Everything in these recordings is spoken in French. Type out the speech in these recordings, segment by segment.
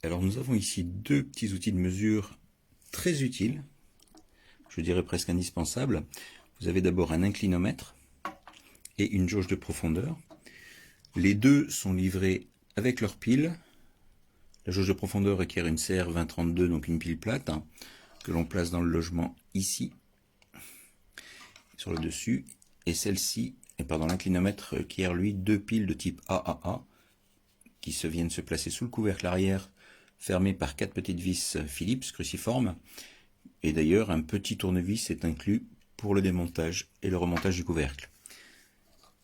Alors nous avons ici deux petits outils de mesure très utiles, je dirais presque indispensables. Vous avez d'abord un inclinomètre et une jauge de profondeur. Les deux sont livrés avec leur pile. La jauge de profondeur requiert une CR 2032, donc une pile plate, que l'on place dans le logement ici, sur le dessus, et celle-ci, l'inclinomètre requiert lui deux piles de type AAA, qui viennent se placer sous le couvercle arrière, fermé par quatre petites vis Phillips cruciformes, et d'ailleurs un petit tournevis est inclus pour le démontage et le remontage du couvercle.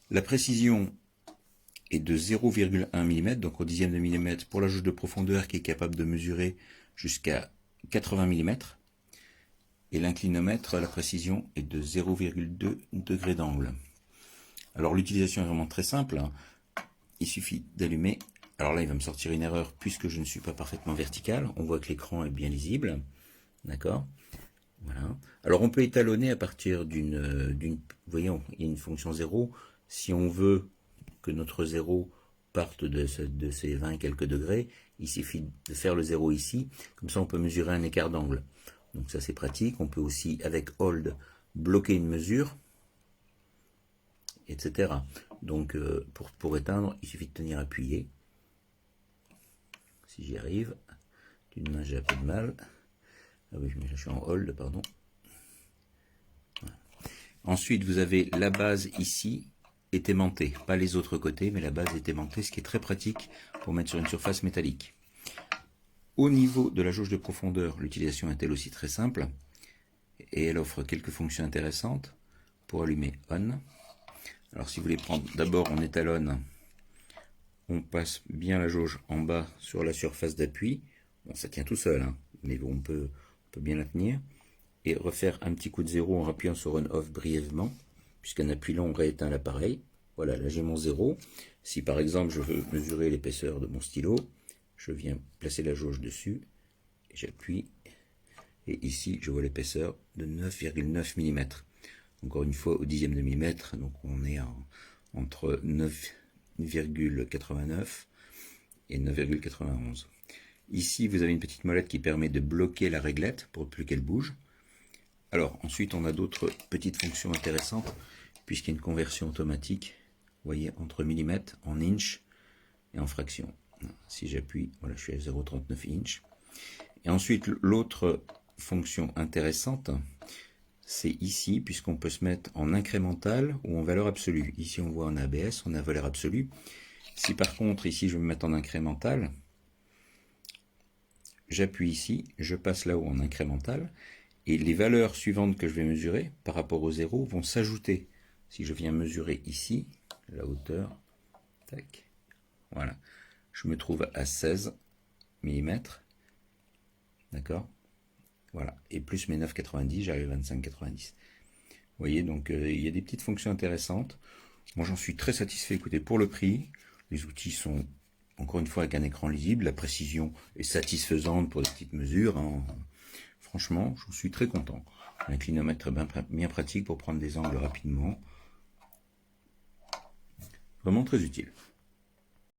La précision est de 0,1 mm, donc au dixième de millimètre pour la jauge de profondeur qui est capable de mesurer jusqu'à 80 mm, et l'inclinomètre, la précision est de 0,2 degrés d'angle. Alors l'utilisation est vraiment très simple, il suffit d'allumer. Alors là, il va me sortir une erreur puisque je ne suis pas parfaitement vertical. On voit que l'écran est bien lisible. D'accord. Voilà. Alors on peut étalonner à partir d'une... Voyons, il y a une fonction 0. Si on veut que notre 0 parte de ces 20 et quelques degrés, il suffit de faire le 0 ici. Comme ça, on peut mesurer un écart d'angle. Donc ça, c'est pratique. On peut aussi, avec Hold, bloquer une mesure, etc. Donc pour éteindre, il suffit de tenir appuyé. Si j'y arrive, d'une main j'ai un peu de mal. Ah oui, mais là, je suis en hold, pardon. Voilà. Ensuite, vous avez la base ici est aimantée, pas les autres côtés, mais la base est aimantée, ce qui est très pratique pour mettre sur une surface métallique. Au niveau de la jauge de profondeur, l'utilisation est elle aussi très simple, et elle offre quelques fonctions intéressantes pour allumer on. Alors si vous voulez prendre, d'abord on étalonne, on passe bien la jauge en bas sur la surface d'appui. Bon, ça tient tout seul, mais bon, on peut bien la tenir. Et refaire un petit coup de zéro en appuyant sur on-off brièvement, puisqu'un appui long rééteint l'appareil. Voilà, là j'ai mon zéro. Si par exemple je veux mesurer l'épaisseur de mon stylo, je viens placer la jauge dessus, et j'appuie, et ici je vois l'épaisseur de 9,9 mm. Encore une fois au dixième de millimètre, donc on est entre 9,89 et 9,91. Ici, vous avez une petite molette qui permet de bloquer la réglette pour plus qu'elle bouge. Alors, ensuite, on a d'autres petites fonctions intéressantes, puisqu'il y a une conversion automatique, vous voyez, entre millimètres, en inch et en fraction. Si j'appuie, voilà, je suis à 0,39 inch. Et ensuite, l'autre fonction intéressante, c'est ici, puisqu'on peut se mettre en incrémental ou en valeur absolue. Ici, on voit en ABS, on a valeur absolue. Si par contre, ici, je vais me mettre en incrémental, j'appuie ici, je passe là-haut en incrémental, et les valeurs suivantes que je vais mesurer par rapport au 0 vont s'ajouter. Si je viens mesurer ici, la hauteur, tac, voilà, je me trouve à 16 mm, d'accord, voilà, et plus mes 9,90, j'arrive à 25,90. Vous voyez, donc il y a des petites fonctions intéressantes. Moi, j'en suis très satisfait. Écoutez, pour le prix, les outils sont, encore une fois, avec un écran lisible. La précision est satisfaisante pour les petites mesures. Franchement, je suis très content. L'inclinomètre est bien pratique pour prendre des angles rapidement. Vraiment très utile.